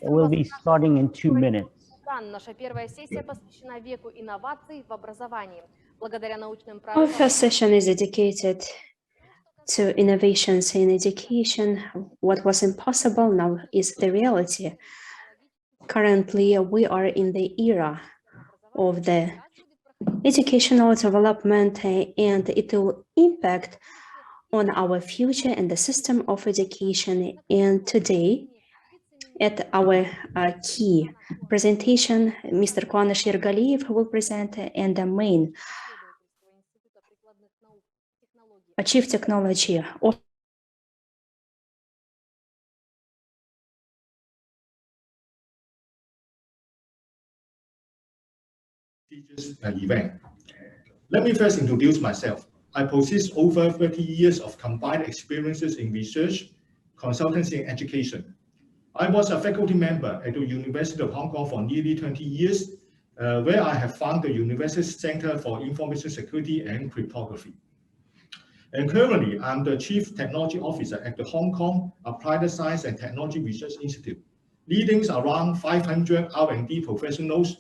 We'll be starting in 2 minutes. Наша первая сессия посвящена веку инноваций в образовании. Благодаря научным Our first session is dedicated to innovations in education. What was impossible now is the reality. Currently, we are in the era of the educational development, and it will impact on our future and the system of education. And today, at our key presentation, Mr. Kuanysh YERGALIEV will present, and the main Chief Technology Officer event. Let me first introduce myself. I possess over 30 years of combined experiences in research, consultancy, and education. I was a faculty member at the University of Hong Kong for nearly 20 years, where I have founded the University Center for Information Security and Cryptography. And currently, I'm the Chief Technology Officer at the Hong Kong Applied Science and Technology Research Institute, leading around 500 R&D professionals,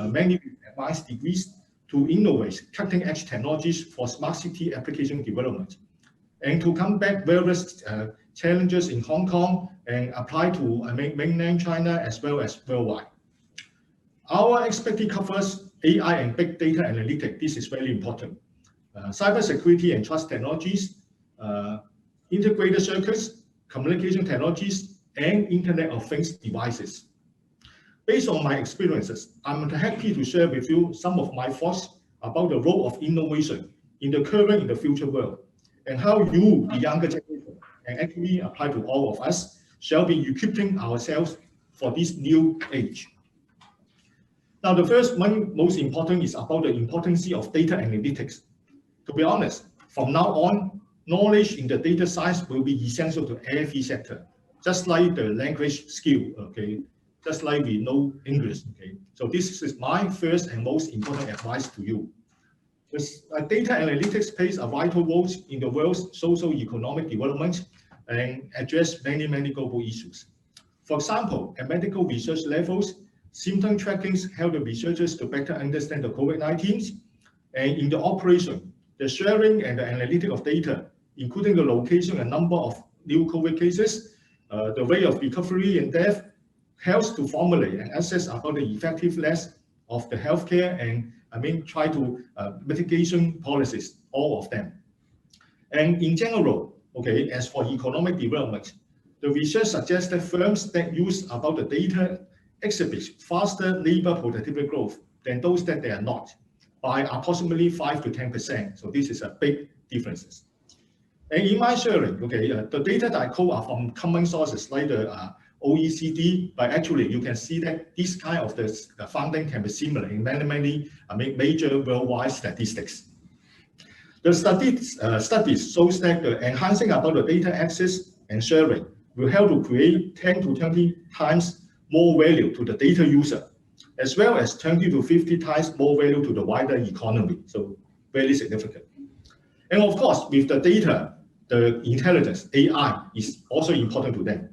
many with advanced degrees, to innovate cutting-edge technologies for smart city application development, and to combat various challenges in Hong Kong and apply to mainland China as well as worldwide. Our expertise covers AI and big data analytics. This is very important. Cybersecurity and trust technologies, integrated circuits, communication technologies, and Internet of Things devices. Based on my experiences, I'm happy to share with you some of my thoughts about the role of innovation in the current and the future world, and how you, the younger generation, can actually apply to all of us, shall be equipping ourselves for this new age. Now, the first one, most important, is about the importance of data analytics. To be honest, from now on, knowledge in the data science will be essential to every sector, just like the language skill, okay? Just like we know English, okay? So this is my first and most important advice to you. Data analytics plays a vital role in the world's socio-economic development and address many, many global issues. For example, at medical research levels, symptom tracking help the researchers to better understand the COVID-19, and in the operation, the sharing and the analytic of data, including the location and number of new COVID cases, the rate of recovery and death, helps to formulate and assess about the effectiveness of the healthcare and try to mitigation policies, all of them. And in general, okay, as for economic development, the research suggests that firms that use about the data exhibit faster labor productivity growth than those that they are not, by approximately 5 to 10%. So this is a big difference. And in my sharing, okay, the data that I quote are from common sources like the OECD, but actually you can see that this kind of the funding can be similar in many major worldwide statistics. The studies shows that the enhancing about the data access and sharing will help to create 10 to 20 times more value to the data user, as well as 20 to 50 times more value to the wider economy. So very significant. And of course, with the data, the intelligence, AI, is also important to them.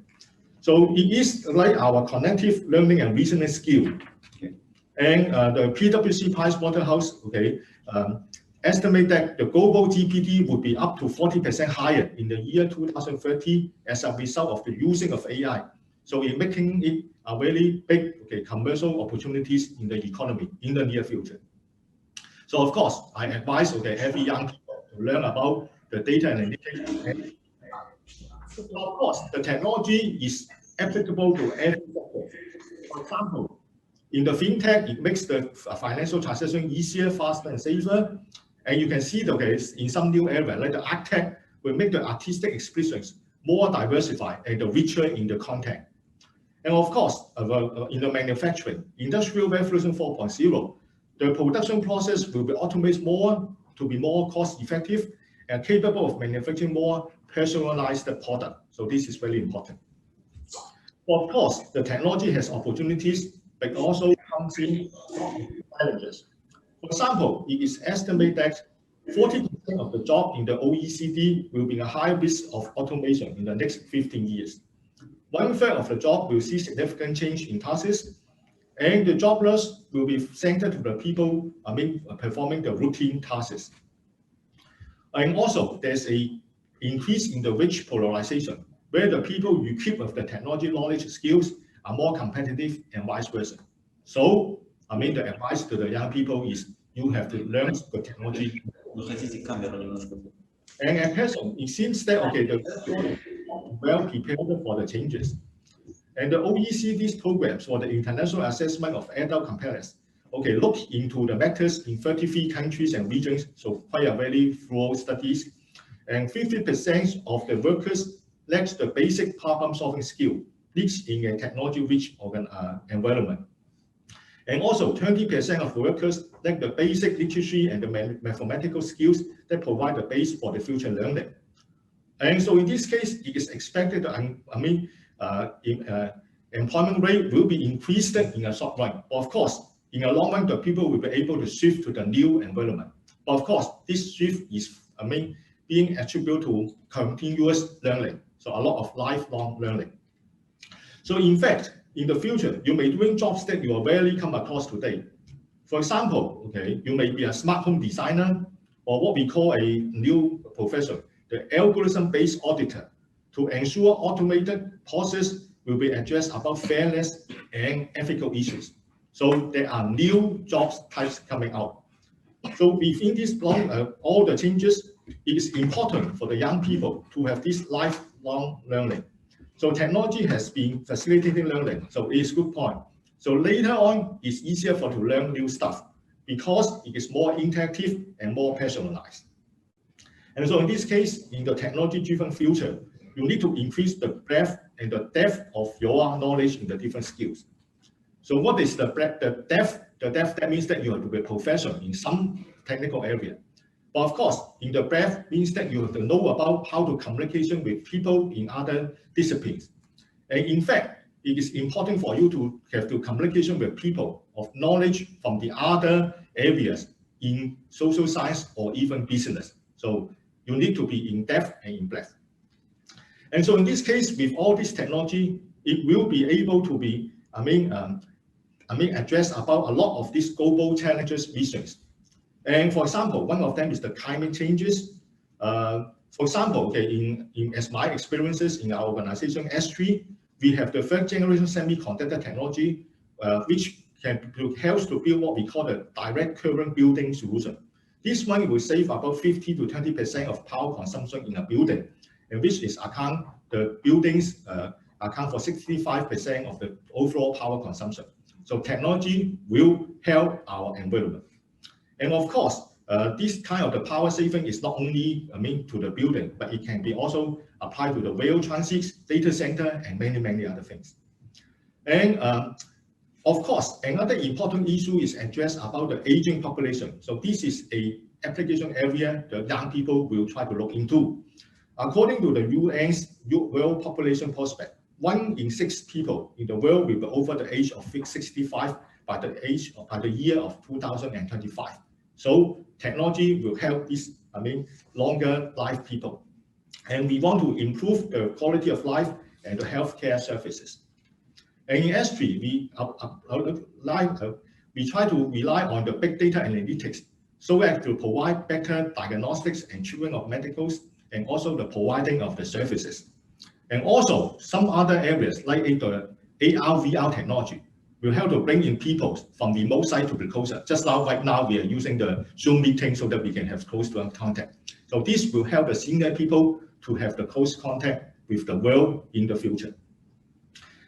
So it is like our cognitive learning and reasoning skill. Okay. And the PwC Pricewaterhouse, okay, estimate that the global GDP would be up to 40% higher in the year 2030 as a result of the using of AI. So in making it a very big commercial opportunities in the economy in the near future. So of course, I advise every young people to learn about the data analytics. Of course, the technology is applicable to every sector. For example, in the fintech, it makes the financial transaction easier, faster, and safer. And you can see that in some new area, like the art tech, will make the artistic expressions more diversified and richer in the content. And of course, in the manufacturing, Industrial Revolution 4.0, the production process will be automated more to be more cost-effective and capable of manufacturing more personalized product. So this is very important. Of course, the technology has opportunities, but also comes in challenges. For example, it is estimated that 40% of the job in the OECD will be a high risk of automation in the next 15 years. 1/3 of the job will see significant change in tasks, and the job loss will be centered to the people, performing the routine tasks. And also, there's an increase in the wage polarization, where the people equipped with the technology knowledge skills are more competitive and vice versa. So, the advice to the young people is you have to learn the technology. And at present, it seems that, okay, the people are well prepared for the changes. And the OECD's programs for the International Assessment of Adult Competence, okay, look into the matters in 33 countries and regions, so quite a very thorough studies. And 50% of the workers lacks the basic problem-solving skill needs in a technology-rich environment. And also, 20% of workers lack the basic literacy and the mathematical skills that provide the base for the future learning. And so in this case, it is expected that, employment rate will be increased in a short run. Of course, in the long run, the people will be able to shift to the new environment. But of course, this shift is, being attributed to continuous learning. So a lot of lifelong learning. So in fact, in the future, you may be doing jobs that you rarely come across today. For example, okay, you may be a smart home designer, or what we call a new profession, the algorithm-based auditor, to ensure automated process will be addressed about fairness and ethical issues. So there are new jobs types coming out. So within this all the changes, it is important for the young people to have this lifelong learning. So technology has been facilitating learning, so it is a good point. So later on, it's easier to learn new stuff because it is more interactive and more personalized. And so in this case, in the technology-driven future, you need to increase the breadth and the depth of your knowledge in the different skills. So what is the breadth, the depth? The depth, that means that you have to be a professional in some technical area. But of course, in the breadth means that you have to know about how to communication with people in other disciplines. And in fact, it is important for you to have to communication with people of knowledge from the other areas in social science or even business. So you need to be in depth and in breadth. And so in this case, with all this technology, it will be able to be, address about a lot of these global challenges visions. And for example, one of them is the climate changes. For example, okay, as my experiences in our organization S3, we have the third generation semiconductor technology, which helps to build what we call the direct current building solution. This one will save about 50 to 20% of power consumption in a building, and which is the buildings account for 65% of the overall power consumption. So technology will help our environment. And of course, this kind of the power saving is not only to the building, but it can be also applied to the rail transits, data center, and many, many other things. And of course, another important issue is addressed about the aging population. So this is a application area the young people will try to look into. According to the UN's world population prospect, 1 in 6 people in the world will be over the age of 65 by the year of 2025. So technology will help these, longer life people. And we want to improve the quality of life and the healthcare services. And in S3, we try to rely on the big data analytics so as to provide better diagnostics and treatment of medicals, and also the providing of the services. And also some other areas like the AR, VR technology will help to bring in people from remote site to be closer. Just now, right now, we are using the Zoom meeting so that we can have close contact. So this will help the senior people to have the close contact with the world in the future.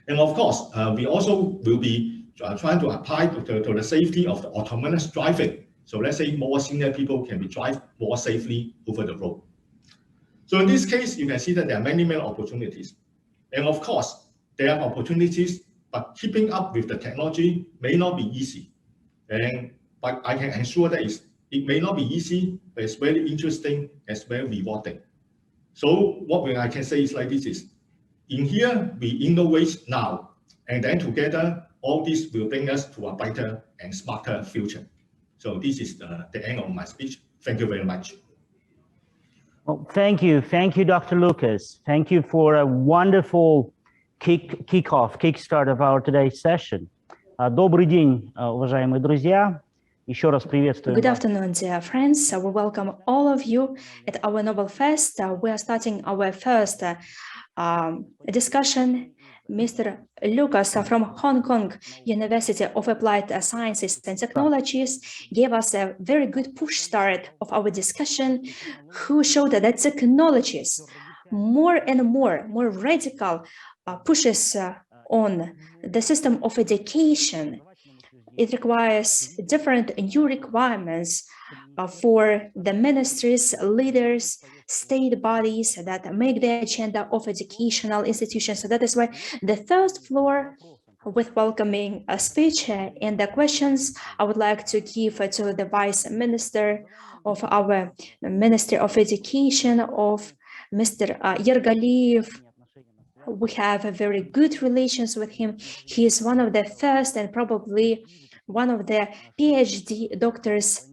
And of course, we also will be trying to apply to the safety of the autonomous driving. So let's say more senior people can be drive more safely over the road. So in this case, you can see that there are many, many opportunities. And of course, there are opportunities, but keeping up with the technology may not be easy. But I can ensure that it may not be easy, but it's very interesting, it's very rewarding. So what I can say is like this is, in here, we innovate now, and then together, all this will bring us to a brighter and smarter future. So this is the end of my speech. Thank you very much. Well, thank you. Thank you, Dr. Lucas. Thank you for a wonderful kickstart of our today's session. Добрый день, уважаемые друзья. Еще раз приветствуем Good вас. afternoon, dear friends. We welcome all of you at our Nobel Fest. We are starting our first discussion. Mr. Lucas from Hong Kong University of Applied Sciences and Technologies gave us a very good push start of our discussion, who showed that technologies more and more radical pushes on the system of education. It requires different new requirements for the ministries, leaders, state bodies that make the agenda of educational institutions. So that is why the first floor with welcoming a speech and the questions I would like to give to the Vice Minister of our Ministry of Education, of Mr. YERGALIEV. We have a very good relations with him. He is one of the first and probably one of the PhD doctors,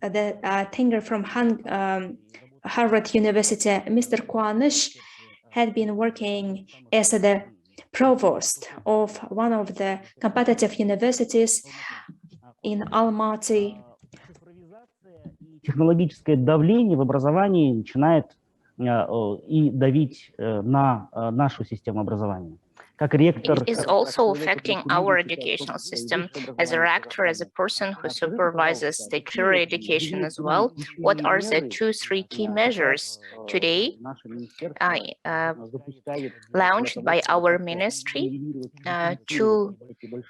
the thinker from Harvard University. Mr. Kuanysh had been working as the provost of one of the competitive universities in Almaty. Технологическое давление в образовании начинает и давить на нашу систему образования. It is also affecting our educational system. As a rector, as a person who supervises statutory education as well, what are the 2-3 key measures today launched by our ministry to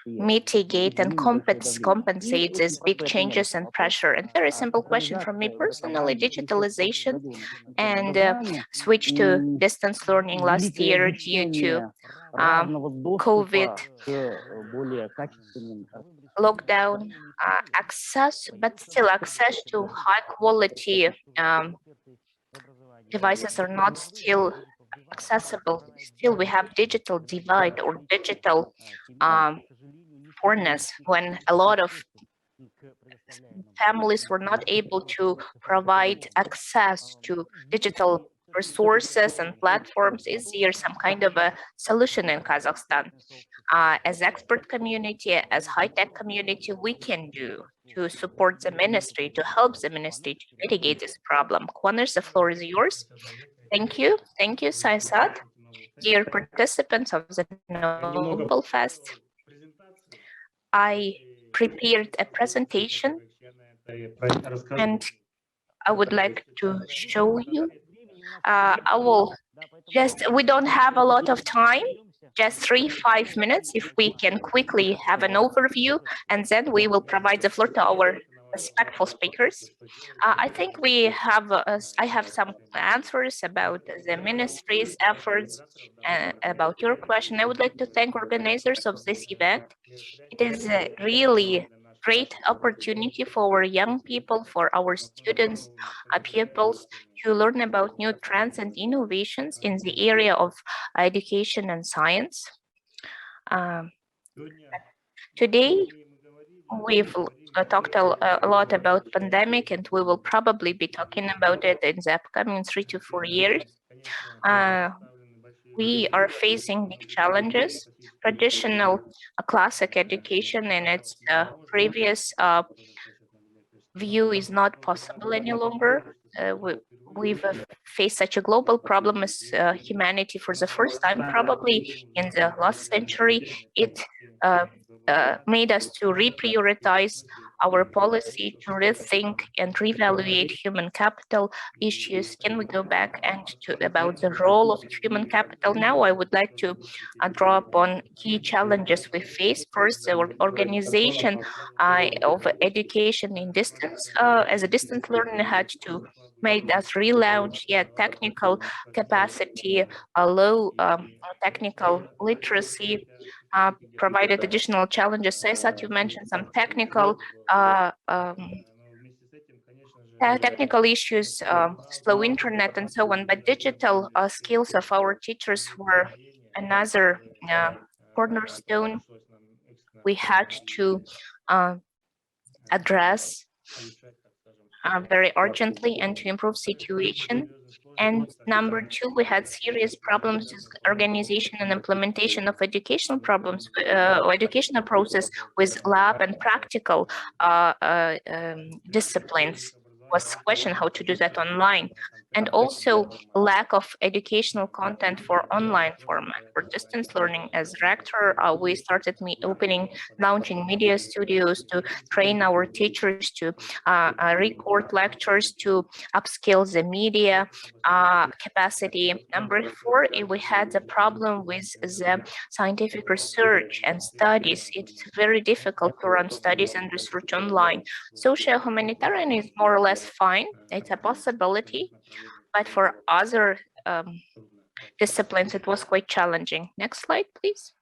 mitigate and compensate these big changes and pressure? And very simple question from me personally: digitalization and switch to distance learning last year due to COVID lockdown access, but still access to high quality devices are not still accessible. Still we have digital divide or digital poorness, when a lot of families were not able to provide access to digital resources and platforms. Is there some kind of a solution in Kazakhstan? As expert community, as high-tech community, we can do to support the ministry, to help the ministry to mitigate this problem? Kuanysh, the floor is yours. Thank you, Sayasat. Dear participants of the Nobel Fest, I prepared a presentation and I would like to show you. We don't have a lot of time, just 3-5 minutes, if we can quickly have an overview, and then we will provide the floor to our respectful speakers. I think I have some answers about the ministry's efforts, about your question. I would like to thank organizers of this event. It is a really great opportunity for our young people, for our students, pupils, to learn about new trends and innovations in the area of education and science. Today, we've talked a lot about pandemic, and we will probably be talking about it in the upcoming 3 to 4 years. We are facing big challenges. Traditional classic education in its previous view is not possible any longer. We've faced such a global problem as humanity for the first time, probably in the last century. It made us to reprioritize our policy, to rethink and reevaluate human capital issues. Can we go back and about the role of human capital? Now I would like to draw upon key challenges we face. First, the organization of education in distance, as a distance learner had to make us relaunch technical capacity, low technical literacy, provided additional challenges. Sayasat, you mentioned some technical issues, slow internet and so on, but digital skills of our teachers were another cornerstone we had to address very urgently and to improve situation. And number two, we had serious problems with organization and implementation of educational problems, educational process with lab and practical disciplines. Was question how to do that online, and also lack of educational content for online format for distance learning. As rector, we started launching media studios to train our teachers to record lectures, to upskill the media capacity. Number four, we had a problem with the scientific research and studies. It's very difficult to run studies and research online. Social humanitarian is more or less fine. It's a possibility, but for other disciplines, it was quite challenging. Next slide, please.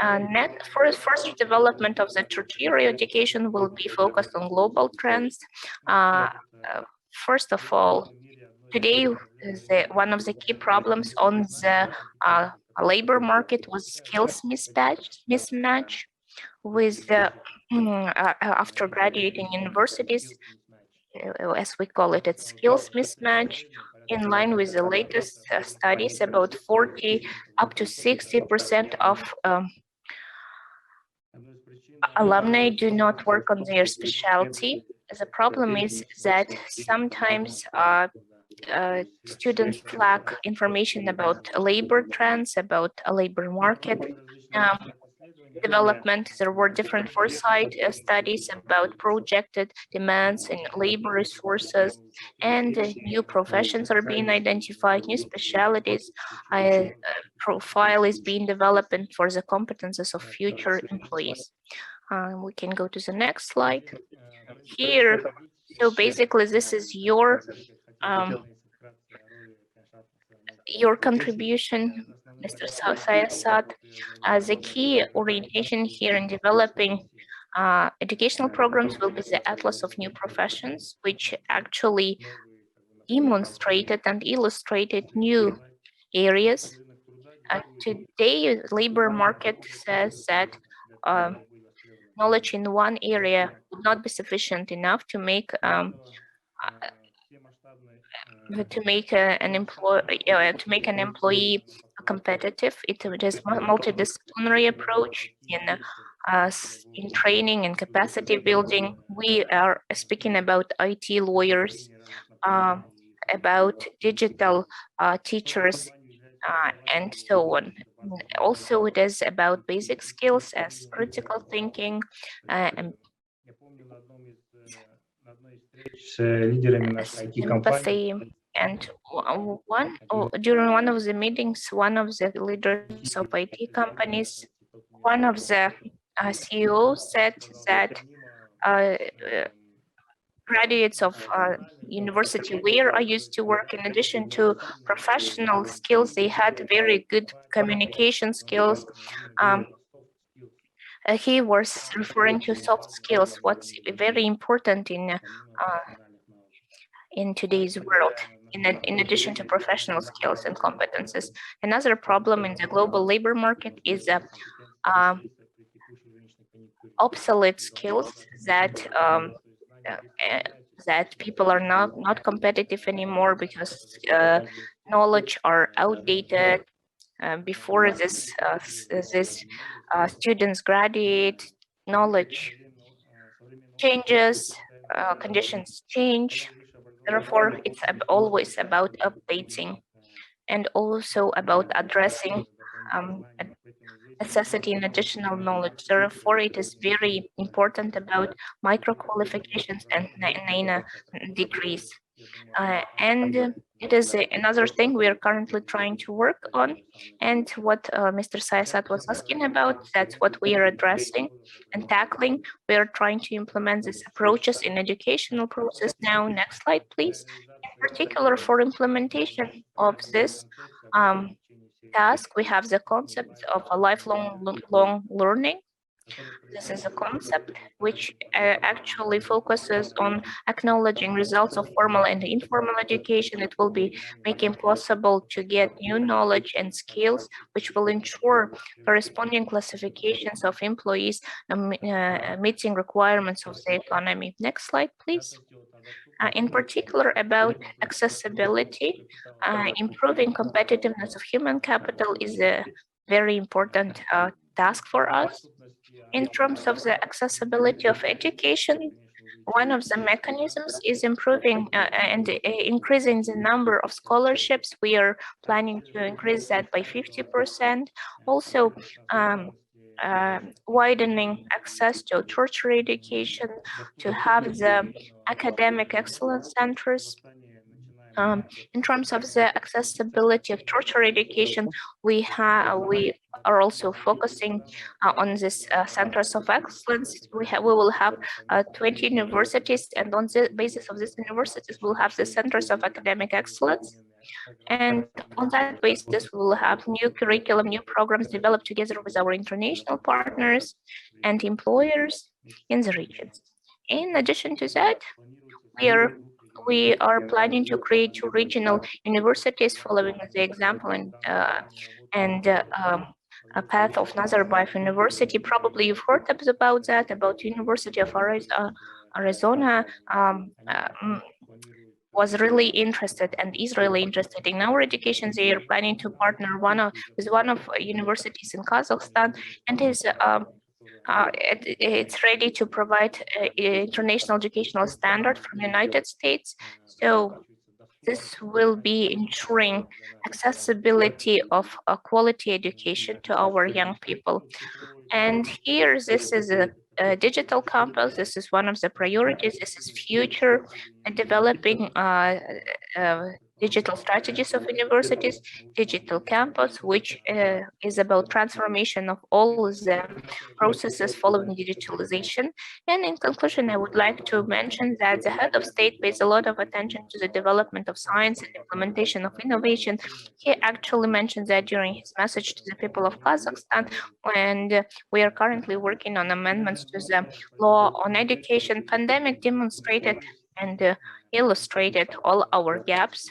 For further development of the tertiary education will be focused on global trends. First of all, today, one of the key problems on the labor market was skills mismatch with the after graduating universities, as we call it, it's skills mismatch. In line with the latest studies, about 40 up to 60% of alumni do not work on their specialty. The problem is that sometimes students lack information about labor trends, about a labor market development. There were different foresight studies about projected demands in labor resources, and new professions are being identified, new specialties, profile is being developed for the competences of future employees. We can go to the next slide. Here, so basically this is your contribution, Mr. Sayasat. The key orientation here in developing educational programs will be the Atlas of New Professions, which actually demonstrated and illustrated new areas. Today, labor market says that knowledge in one area would not be sufficient enough to make an employee competitive. It is multidisciplinary approach in training and capacity building. We are speaking about IT lawyers, about digital teachers, and so on. Also, it is about basic skills as critical thinking and empathy. And during one of the meetings, one of the leaders of IT companies, one of the CEOs said that graduates of university where I used to work, in addition to professional skills, they had very good communication skills. He was referring to soft skills, what's very important in today's world, in addition to professional skills and competences. Another problem in the global labor market is obsolete skills that people are not competitive anymore because knowledge are outdated. Before this students graduate, knowledge changes, conditions change. Therefore, it's always about updating and also about addressing necessity and additional knowledge. Therefore, it is very important about micro qualifications and NAINA degrees. And it is another thing we are currently trying to work on. And what Mr. Sayasat was asking about, that's what we are addressing and tackling. We are trying to implement these approaches in educational process now. Next slide, please. In particular, for implementation of this task, we have the concept of a lifelong learning. This is a concept which actually focuses on acknowledging results of formal and informal education. It will be making possible to get new knowledge and skills, which will ensure corresponding classifications of employees meeting requirements of the economy. Next slide, please. in particular about accessibility. Improving competitiveness of human capital is a very important task for us. In terms of the accessibility of education, one of the mechanisms is improving and increasing the number of scholarships. We are planning to increase that by 50%. Also, widening access to tertiary education, to have the academic excellence centers. In terms of the accessibility of tertiary education, we are also focusing on this centers of excellence. We will have 20 universities, and on the basis of these universities, we'll have the centers of academic excellence. And on that basis, we will have new curriculum, new programs developed together with our international partners and employers in the regions. In addition to that, we are planning to create 2 regional universities following the example and a path of Nazarbayev University. Probably you've heard about that, about University of Arizona. Was really interested and is really interested in our education. They are planning to partner with one of universities in Kazakhstan, and it's ready to provide international educational standard from United States. So this will be ensuring accessibility of a quality education to our young people. And here, this is a digital campus. This is one of the priorities. This is future developing digital strategies of universities, digital campus, which is about transformation of all the processes following digitalization. And in conclusion, I would like to mention that the head of state pays a lot of attention to the development of science and implementation of innovation. He actually mentioned that during his message to the people of Kazakhstan, and we are currently working on amendments to the law on education. Pandemic demonstrated and illustrated all our gaps.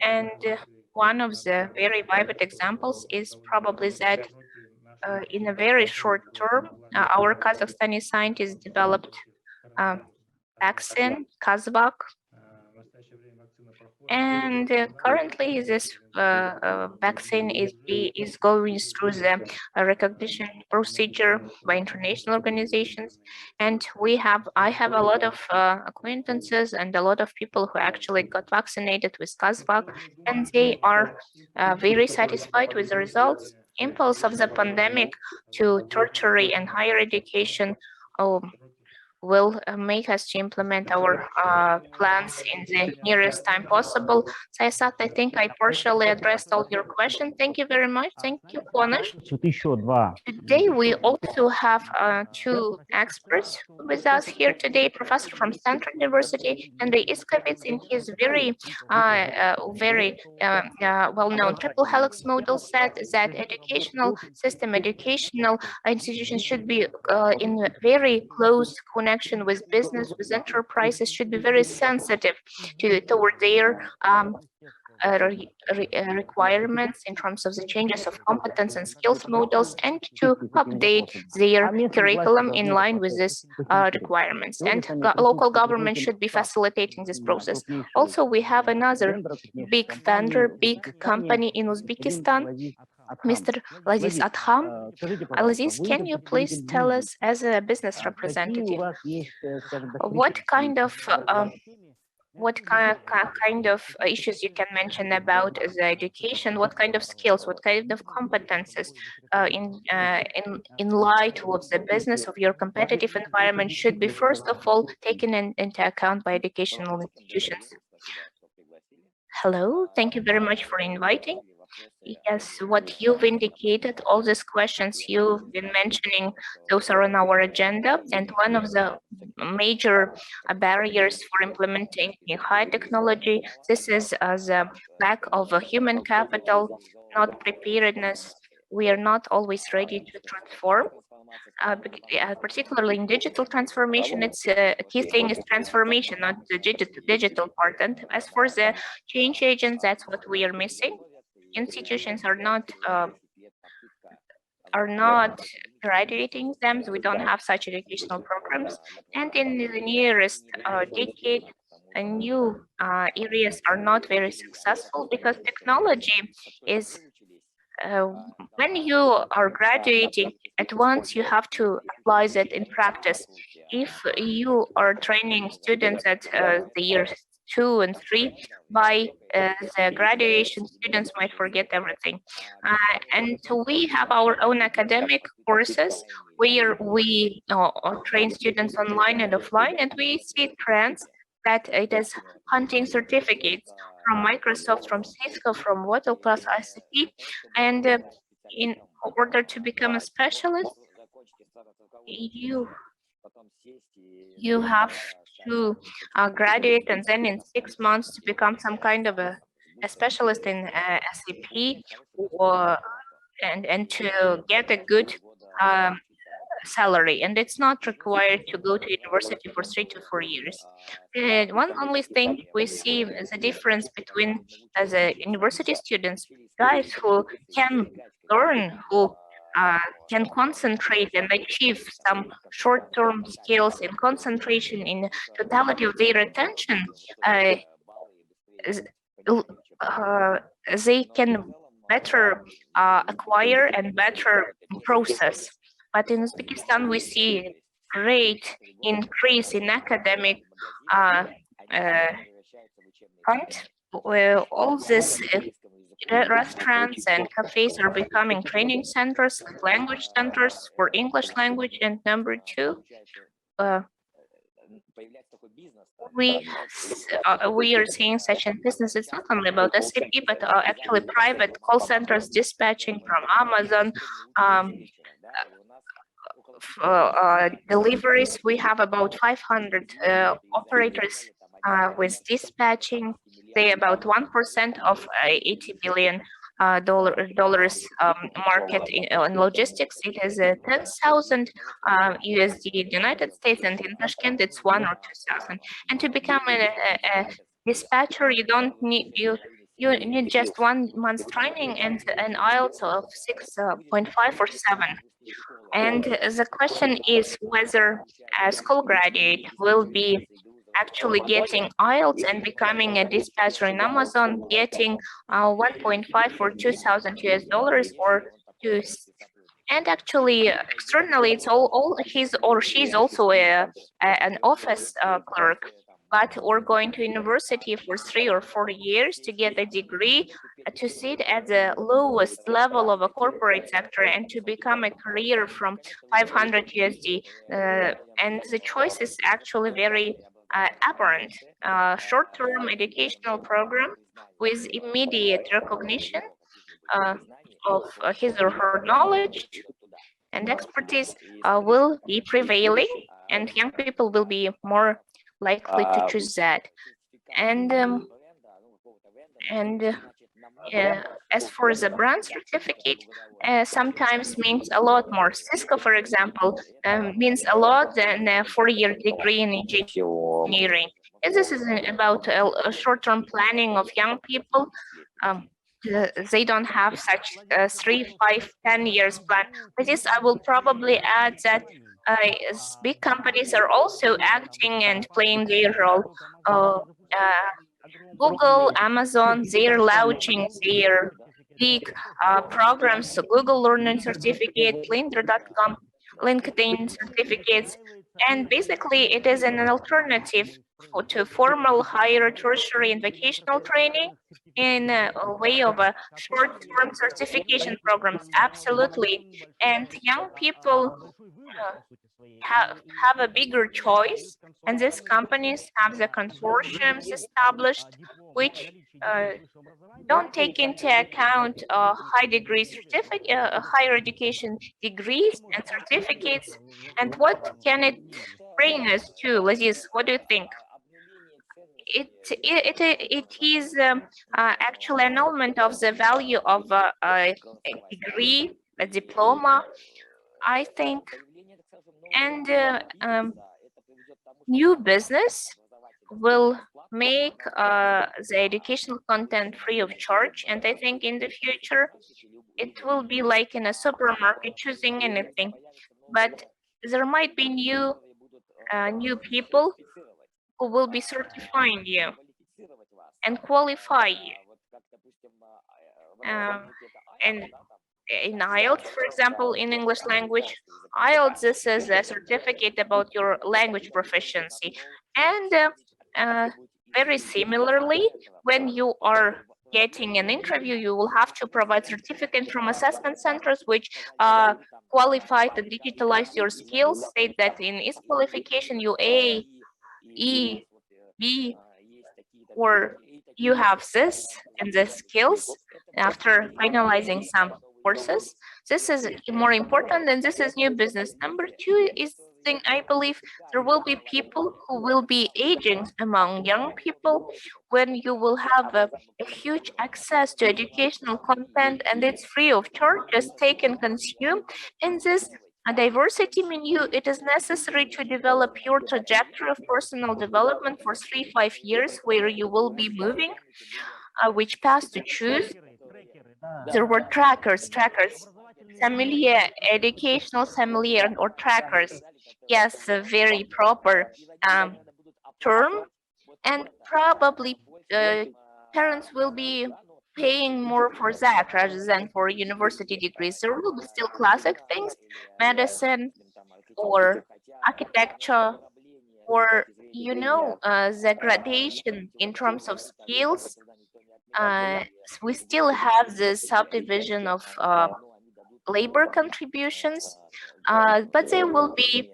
And one of the very vivid examples is probably that in a very short term, our Kazakhstani scientists developed vaccine, Kazvak, and currently this vaccine is going through the recognition procedure by international organizations. And I have a lot of acquaintances and a lot of people who actually got vaccinated with Kazvak, and they are very satisfied with the results. Impulse of the pandemic to tertiary and higher education will make us to implement our plans in the nearest time possible. Sayasat, I think I partially addressed all your questions. Thank you very much. Thank you, Kuanysh. Today, we also have 2 experts with us here today. Professor from Stanford University, Andrei Iskovits, in his very well-known triple helix model said that educational institutions should be in very close connection with business, with enterprises, should be very sensitive toward their requirements in terms of the changes of competence and skills models, and to update their curriculum in line with these requirements. And local government should be facilitating this process. Also, we have another big vendor, big company in Uzbekistan, Mr. Laziz Adkhamov. Laziz, can you please tell us, as a business representative, what kind of issues you can mention about the education? What kind of skills, what kind of competences in light of the business of your competitive environment should be first of all taken into account by educational institutions? Hello, thank you very much for inviting. Yes, what you've indicated, all these questions you've been mentioning, those are on our agenda. And one of the major barriers for implementing high technology, this is the lack of human capital, not preparedness. We are not always ready to transform. Particularly in digital transformation, it's a key thing is transformation, not the digital part. And as for the change agents, that's what we are missing. Institutions are not are not graduating exams. We don't have such educational programs. And in the nearest decade, new areas are not very successful because technology is when you are graduating at once, you have to apply that in practice. If you are training students at the years 2 and 3, by the graduation, students might forget everything. And so we have our own academic courses where we train students online and offline, and we see trends that it is hunting certificates from Microsoft, from Cisco, from Water Plus ICT, and in order to become a specialist, you have to graduate and then in 6 months to become some kind of a specialist in SAP, or and to get a good salary, and it's not required to go to university for 3 to 4 years. One only thing we see is a difference between the university students, guys who can learn, who can concentrate and achieve some short-term skills in concentration in totality of their attention. They can better acquire and better process. But in Uzbekistan, we see great increase in academic front. Where all these restaurants and cafes are becoming training centers, language centers for English language. And number two, we are seeing such a business. It's not only about SAP, but actually private call centers dispatching from Amazon. Deliveries, we have about 500 operators with dispatching. They about 1% of $80 billion market in logistics. It is 10,000 USD in the United States, and in Tashkent it's 1 or 2,000. And to become a dispatcher, you don't need you need just 1 month's training and an IELTS of 6.5 or 7. And the question is whether a school graduate will be actually getting IELTS and becoming a dispatcher in Amazon, getting 1.5 or 2,000 US dollars, or two. And actually, externally, it's all his or she's also an office clerk. But we're going to university for 3 or 4 years to get a degree, to sit at the lowest level of a corporate sector and to become a career from 500 USD. And the choice is actually very apparent. Short-term educational program with immediate recognition of his or her knowledge and expertise will be prevailing, and young people will be more likely to choose that. And as for the brand certificate, sometimes means a lot more. Cisco, for example, means a lot than a 4-year degree in engineering. And this is about a short-term planning of young people. They don't have such 3, 5, 10 years plan. With this, I will probably add that big companies are also acting and playing their role. Google, Amazon, they're launching their big programs, so Google Learning Certificate, Lindr.com, LinkedIn certificates, and basically it is an alternative to formal higher tertiary and vocational training in a way of a short-term certification programs, absolutely. And young people have a bigger choice, and these companies have the consortiums established, which don't take into account high degree certificate, higher education degrees and certificates. And what can it bring us to, Laziz? What do you think? It is actually an element of the value of a degree, a diploma, I think. And new business will make the educational content free of charge. And I think in the future, it will be like in a supermarket choosing anything, but there might be new people who will be certifying you and qualify you. And in IELTS, for example, in English language, IELTS, this is a certificate about your language proficiency. And very similarly, when you are getting an interview, you will have to provide certificate from assessment centers which qualify to digitalize your skills, state that in its qualification you A, E, B, or you have this and the skills after finalizing some courses. This is more important, and this is new business. Number two is I believe there will be people who will be aging among young people when you will have a huge access to educational content and it's free of charge, just take and consume. In this diversity menu, it is necessary to develop your trajectory of personal development for 3-5 years where you will be moving, which path to choose. There were trackers, familiar, educational familiar or trackers. Yes, a very proper term, and probably parents will be paying more for that rather than for university degrees. There will be still classic things, medicine or architecture, or the gradation in terms of skills. We still have the subdivision of labor contributions, but they will be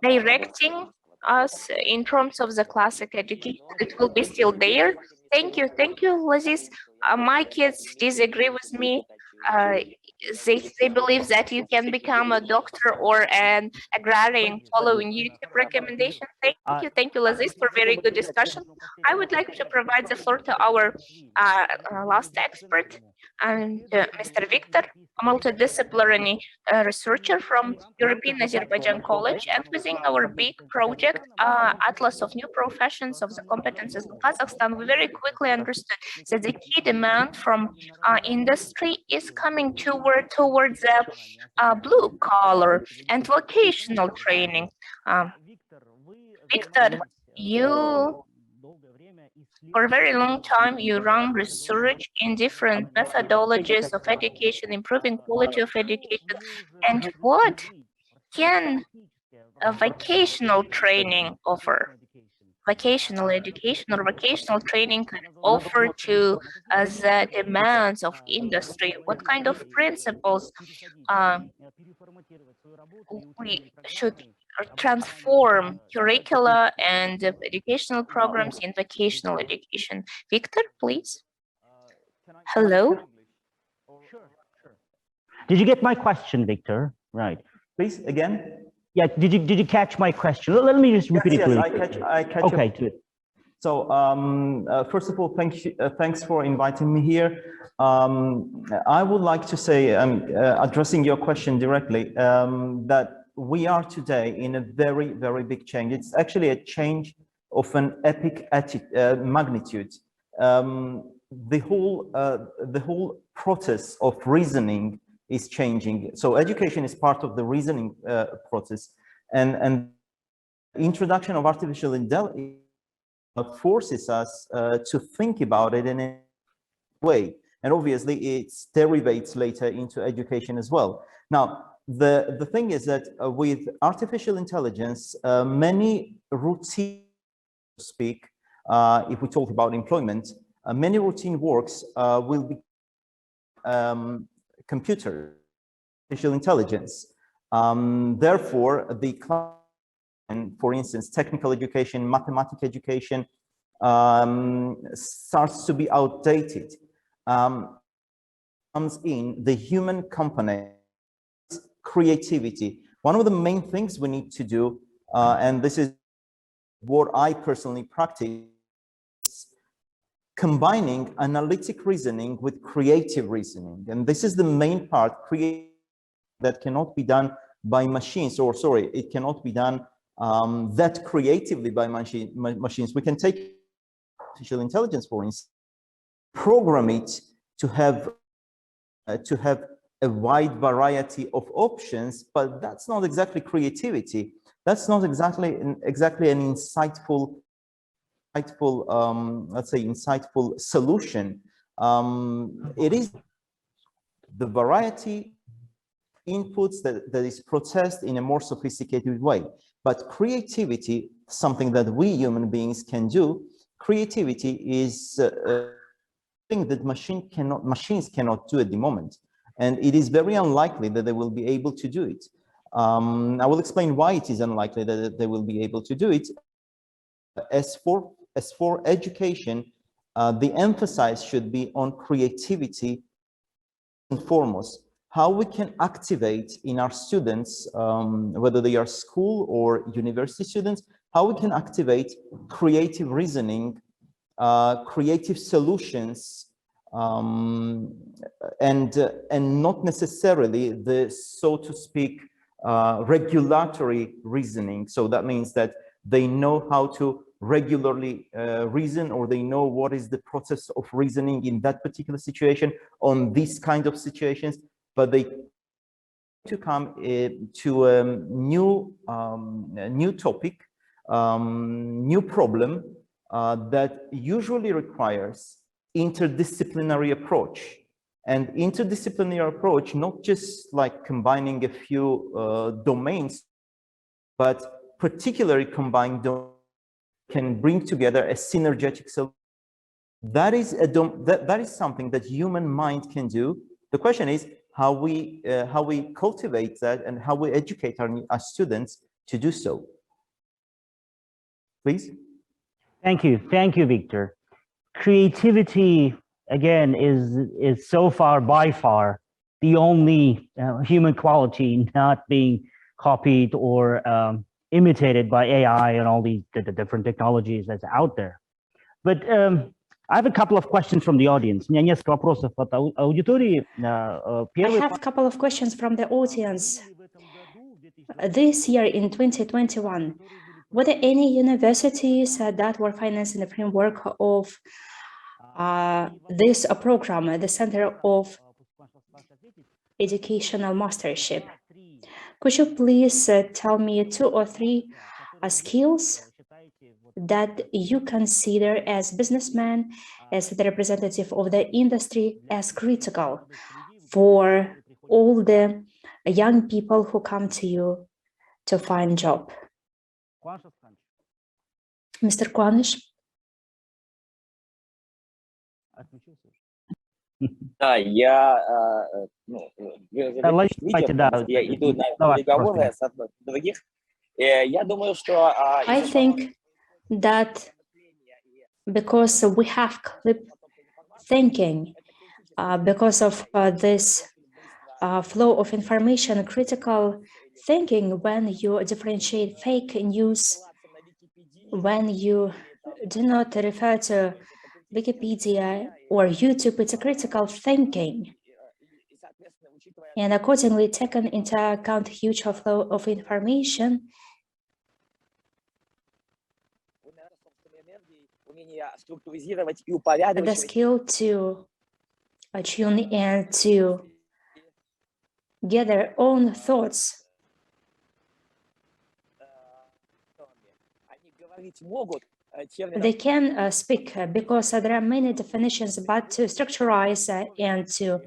directing us in terms of the classic education. It will be still there. Thank you, Laziz. My kids disagree with me. They believe that you can become a doctor or an agrarian following YouTube recommendation. Thank you, Laziz, for very good discussion. I would like to provide the floor to our last expert, and Mr. Victor, a multidisciplinary researcher from European Azerbaijan College, and within our big project, Atlas of New Professions of the Competences in Kazakhstan, we very quickly understood that the key demand from industry is coming towards the blue collar and vocational training. Victor, you for a very long time, you run research in different methodologies of education, improving quality of education. And what can a vocational training offer? Vocational education or vocational training can offer to the demands of industry? What kind of principles we should transform curricula and educational programs in vocational education? Victor, please. Hello. Did you get my question, Victor? Right. Please, again. Yeah, did you catch my question? Let me just repeat it. Yes, I catch. Okay, good. So first of all, thanks for inviting me here. I would like to say, addressing your question directly, that we are today in a very, very big change. It's actually a change of an epic magnitude. The whole process of reasoning is changing. So education is part of the reasoning process, and introduction of artificial intelligence forces us to think about it in a way, and obviously it derivates later into education as well. Now, the thing is that with artificial intelligence, many routine if we talk about employment, many routine works will be computer, artificial intelligence. Therefore, the class, for instance, technical education, mathematics education, starts to be outdated. Comes in the human component, creativity. One of the main things we need to do, and this is what I personally practice, combining analytic reasoning with creative reasoning. And this is the main part, that cannot be done by machines, or sorry, it cannot be done that creatively by machines. We can take artificial intelligence, for instance, program it to have to have a wide variety of options, but that's not exactly creativity. That's not exactly an insightful, let's say, insightful solution. It is the variety inputs that is processed in a more sophisticated way. But creativity, something that we human beings can do, creativity is thing that machines cannot do at the moment. And it is very unlikely that they will be able to do it. I will explain why it is unlikely that they will be able to do it. As for education, the emphasis should be on creativity and foremost. How we can activate in our students, whether they are school or university students, how we can activate creative reasoning, creative solutions, and not necessarily the, so to speak, regulatory reasoning. So that means that they know how to regularly reason, or they know what is the process of reasoning in that particular situation on these kind of situations, but they to come to a new topic, new problem that usually requires interdisciplinary approach. And interdisciplinary approach, not just like combining a few domains, but particularly combined domains can bring together a synergetic solution. That is that is something that human mind can do. The question is how we cultivate that and how we educate our students to do so. Please. Thank you, Victor. Creativity, again, is so far, by far, the only human quality not being copied or imitated by AI and all these the different technologies that's out there. But I have a couple of questions from the audience. У меня несколько вопросов от аудитории. I have a couple of questions from the audience. This year in 2021, were there any universities that were financed in the framework of this program, the Center of Educational Mastership? Could you please tell me 2 or 3 skills that you consider as businessman, as the representative of the industry, as critical for all the young people who come to you to find job? Mr. Kuanysh? Да, я иду на переговоры с других. Я думаю, что... I think that because we have clip thinking, because of this flow of information, critical thinking, when you differentiate fake news, when you do not refer to Wikipedia or YouTube, it's a critical thinking. And accordingly, taken into account huge flow of information, the skill to tune and to get their own thoughts. They can speak because there are many definitions, but to structurize and to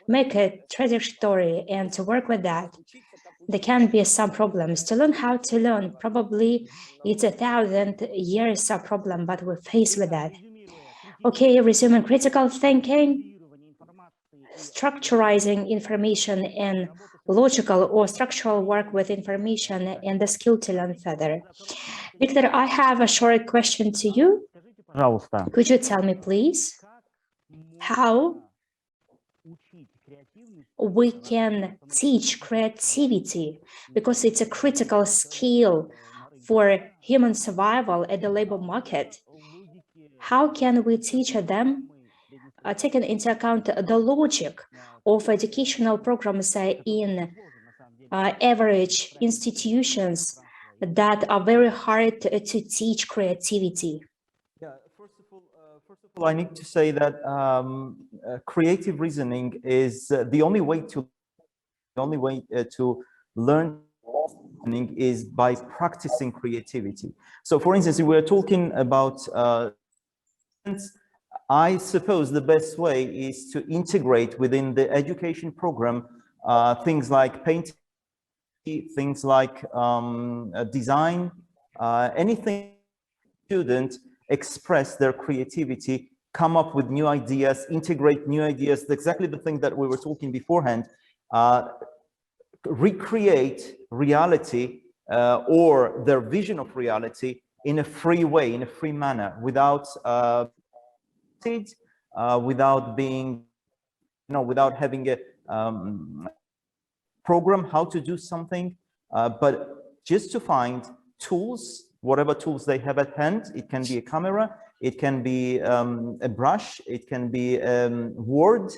make a trajectory and to work with that, there can be some problems. To learn how to learn, probably it's 1,000 years of problem, but we're faced with that. Okay, resuming critical thinking, structurizing information and logical or structural work with information, and the skill to learn further. Victor, I have a short question to you. Could you tell me, please, how we can teach creativity, because it's a critical skill for human survival at the labor market? How can we teach them, taking into account the logic of educational programs in average institutions that are very hard to teach creativity? First of all, I need to say that creative reasoning is the only way to learn is by practicing creativity. So, for instance, if we're talking about I suppose the best way is to integrate within the education program things like painting, things like design, anything students express their creativity, come up with new ideas, integrate new ideas, exactly the thing that we were talking beforehand, recreate reality or their vision of reality in a free way, in a free manner, without without being, without having a program how to do something, but just to find tools, whatever tools they have at hand. It can be a camera, it can be a brush, it can be Word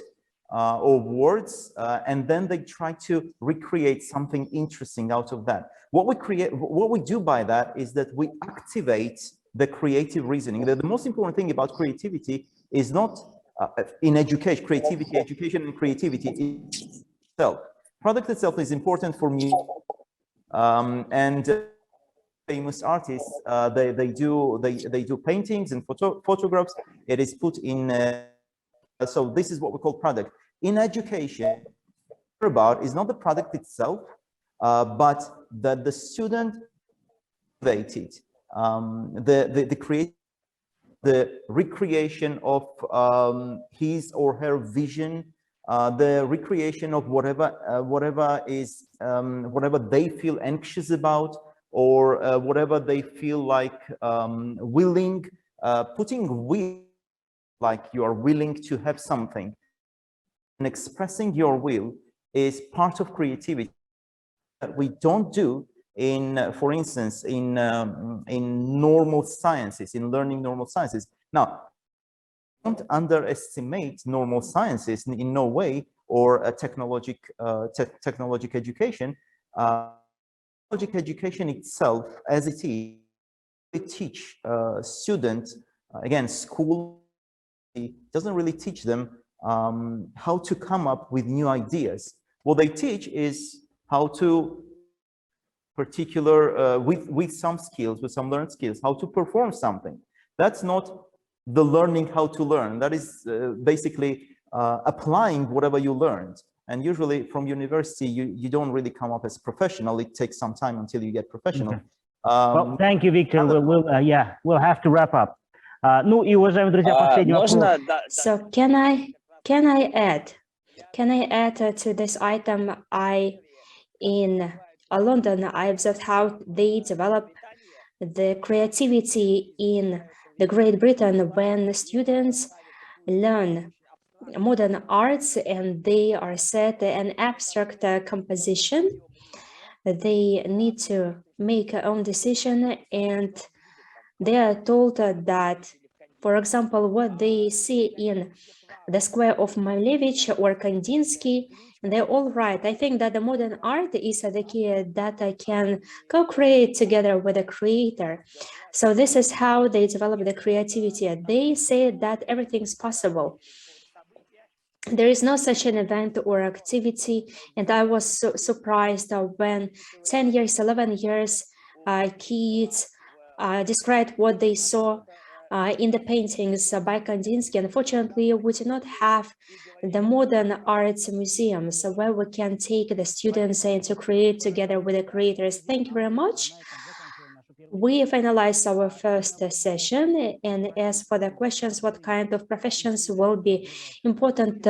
or words, and then they try to recreate something interesting out of that. What we do by that is that we activate the creative reasoning. The most important thing about creativity is not in education, education and creativity itself. Product itself is important for me, and famous artists, they do paintings and photographs. It is put in. So this is what we call product. In education, about is not the product itself, but that the student created the recreation of his or her vision, the recreation of whatever they feel anxious about, or whatever they feel like willing, putting will, like you are willing to have something, and expressing your will is part of creativity that we don't do in, for instance, in normal sciences, in learning normal sciences. Now, don't underestimate normal sciences in no way, or a technologic education. Technologic education itself, as it is, we teach students, again, school doesn't really teach them how to come up with new ideas. What they teach is how to particular, with some skills, with some learned skills, how to perform something. That's not the learning how to learn. That is basically applying whatever you learned. And usually from university, you don't really come up as professional. It takes some time until you get professional. Okay. Well, thank you, Victor. We'll have to wrap up. Ну и, уважаемые друзья, последний вопрос. So can I add to this item? In London, I observed how they develop the creativity in the Great Britain when students learn modern arts and they are set an abstract composition. They need to make their own decision, and they are told that, for example, what they see in the square of Malevich or Kandinsky, they're all right. I think that the modern art is the key that can co-create together with the creator. So this is how they develop the creativity. They say that everything's possible. There is no such an event or activity, and I was so surprised when 10 years, 11 years kids described what they saw in the paintings by Kandinsky. Unfortunately, we do not have the modern arts museums where we can take the students and to create together with the creators. Thank you very much. We finalized our first session, and as for the questions, what kind of professions will be important,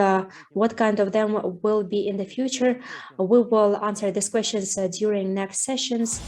what kind of them will be in the future, we will answer these questions during next sessions.